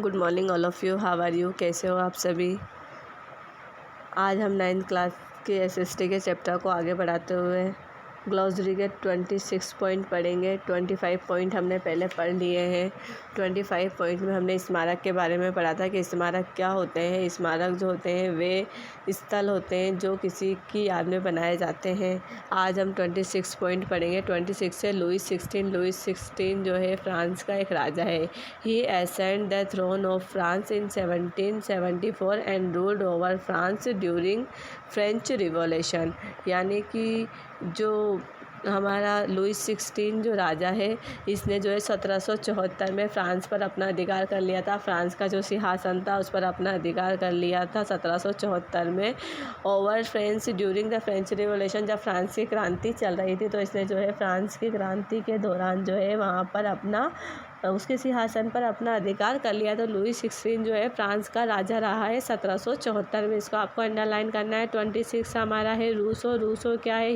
Good morning all of you, how are you? कैसे हो आप सभी? आज हम 9th क्लास के एसएसटी के चैप्टर को आगे बढ़ाते हुए ग्लॉसरी के 26 पॉइंट पढ़ेंगे। 25 पॉइंट हमने पहले पढ़ लिए हैं। 25 पॉइंट में हमने स्मारक के बारे में पढ़ा था कि स्मारक क्या होते हैं। स्मारक जो होते हैं वे स्थल होते हैं जो किसी की याद में बनाए जाते हैं। आज हम 26 पॉइंट पढ़ेंगे। 26 से लुईस 16 जो है फ्रांस का एक राजा है। He ascend the throne of France in 1774 and ruled over France during French revolution. यानी कि जो हमारा लुईस 16 जो राजा है, इसने जो है 1774 में फ्रांस पर अपना अधिकार कर लिया था। फ्रांस का जो सिंहासन था उस पर अपना अधिकार कर लिया था 1774 में over French during the French revolution. जब फ्रांस की क्रांति चल रही थी तो इसने जो है फ्रांस की क्रांति के दौरान जो है वहाँ पर अपना उसके सिंहासन पर अपना अधिकार कर लिया। तो लुईस 16 जो है फ्रांस का राजा रहा है 1774 में। इसको आपको अंडरलाइन करना है। 26 हमारा है रूसो। रूसो क्या है?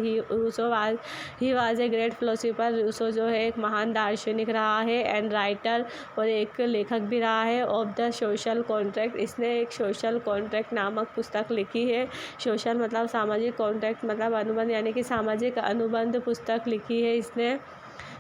He was a great philosopher. Rousseau जो है एक महान दार्शनिक रहा है एंड राइटर, और एक लेखक भी रहा है ऑफ द सोशल कॉन्ट्रैक्ट। इसने एक सोशल कॉन्ट्रैक्ट नामक पुस्तक लिखी है। सोशल मतलब सामाजिक, कॉन्ट्रैक्ट मतलब अनुबंध, यानी कि सामाजिक अनुबंध पुस्तक लिखी है इसने।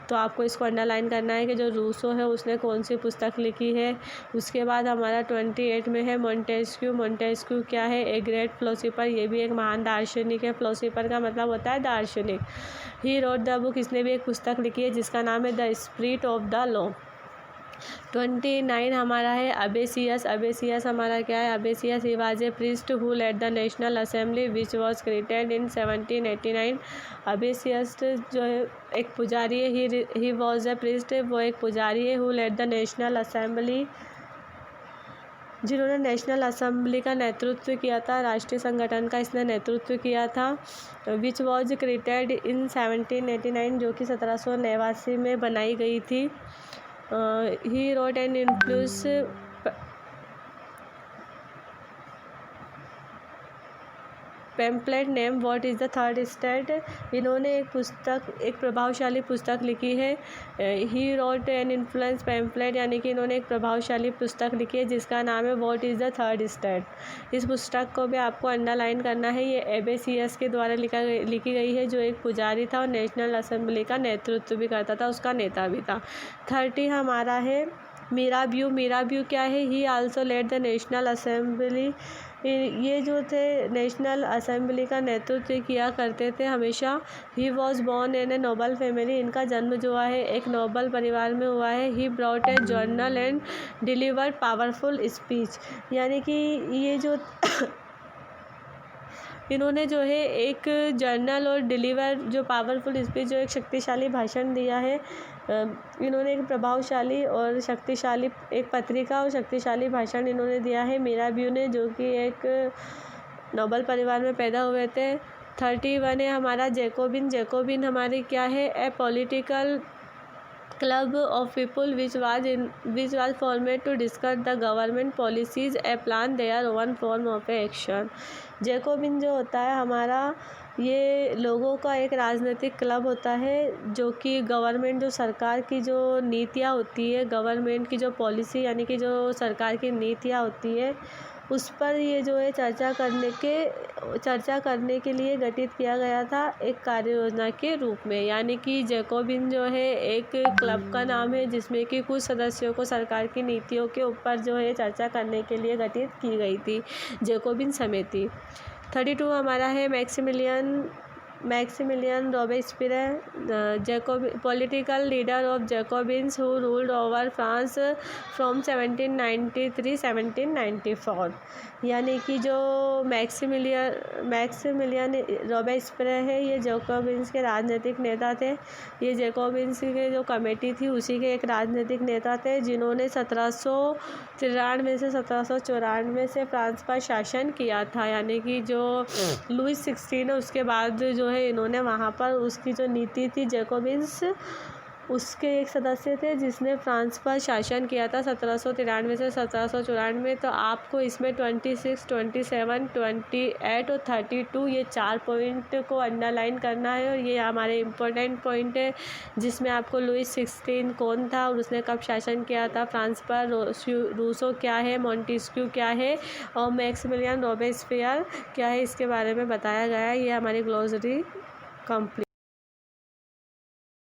तो आपको इसको अंडरलाइन करना है कि जो रूसो है उसने कौन सी पुस्तक लिखी है। उसके बाद हमारा 28 में है मोंटेस्क्यू। मोंटेस्क्यू क्या है? ए ग्रेट फिलोसोफर। ये भी एक महान दार्शनिक है। फिलोसोफर का मतलब होता है दार्शनिक। He wrote the book. इसने भी एक पुस्तक लिखी है जिसका नाम है the spirit of the law. 29 हमारा है अबेसियस। अबेसियस हमारा क्या है? Abbe Sieyes he was a priest who led the national assembly which was created in 1789। Abbe Sieyes जो है एक पुजारी है। ही वाज ए प्रीस्ट, वो एक पुजारी है। Who led the national assembly, जिन्होंने नेशनल असेंबली का नेतृत्व किया था। राष्ट्रीय संगठन का इसने नेतृत्व किया था। विच वॉज क्रिएटेड इन 1789, जो कि 1789 में बनाई गई थी। he wrote an influence pamphlet name what is the third state. इन्होंने एक प्रभावशाली पुस्तक लिखी है। He wrote an influence pamphlet, यानी कि इन्होंने एक प्रभावशाली पुस्तक लिखी है जिसका नाम है what is the third state. इस पुस्तक को भी आपको अंडरलाइन करना है। ये एबेसियस के द्वारा लिखी गई है, जो एक पुजारी था और नेशनल असेंबली का नेतृत्व भी करता था, उसका नेता भी था। 30 हमारा है मिराब्यू। मिराब्यू क्या है? He also led the national assembly. ये जो थे नेशनल असेंबली का नेतृत्व किया करते थे हमेशा। He was born in a noble family. इनका जन्म जो है एक नोबल परिवार में हुआ है। He brought a journal and delivered powerful speech, यानी कि ये जो इन्होंने जो है एक जर्नल और डिलीवर जो पावरफुल स्पीच, जो एक शक्तिशाली भाषण दिया है। इन्होंने एक प्रभावशाली और शक्तिशाली एक पत्रिका और शक्तिशाली भाषण इन्होंने दिया है मिराब्यू ने, जो कि एक नोबल परिवार में पैदा हुए थे। 31 है हमारा जैकोबिन। जैकोबिन हमारी क्या है? A political club of people which was formed to discuss the government policies a plan their one form of action. Jacobin जो होता है हमारा, ये लोगों का एक राजनीतिक क्लब होता है जो कि गवर्नमेंट, जो सरकार की जो नीतियाँ होती है, गवर्नमेंट की जो पॉलिसी, यानी कि जो सरकार की नीतियाँ होती है, उस पर ये जो है चर्चा करने के लिए गठित किया गया था एक कार्य योजना के रूप में। यानी कि जैकोबिन जो है एक क्लब का नाम है जिसमें कि कुछ सदस्यों को सरकार की नीतियों के ऊपर जो है चर्चा करने के लिए गठित की गई थी, जैकोबिन समिति। 32 हमारा है Maximilien Robespierre. Political leader of Jacobins who ruled over France from 1793-1794। यानी कि जो मैक्सिमिलियन रोबेस्पियर है, ये जैकोबिन्स के राजनीतिक नेता थे। ये जैकोबिन्स के जो कमेटी थी उसी के एक राजनीतिक नेता थे, जिन्होंने 1793 से 1794 से फ्रांस पर शासन किया था। यानी कि जो लुईस 16 है उसके बाद जो है इन्होंने वहाँ पर उसकी जो नीति थी जैकोबिन्स उसके एक सदस्य थे जिसने फ्रांस पर शासन किया था 1793 से 1794। तो आपको इसमें 26, 27, 28 और 32 ये 4 पॉइंट को अंडरलाइन करना है। और ये हमारे इम्पोर्टेंट पॉइंट है जिसमें आपको लुइस 16 कौन था और उसने कब शासन किया था फ्रांस पर, रूसो क्या है, मॉन्टेस्क्यू क्या है और मैक्सिमिलियन रॉबेस्पियर क्या है, इसके बारे में बताया गया है। ये हमारी ग्लोसरी कंप्लीट।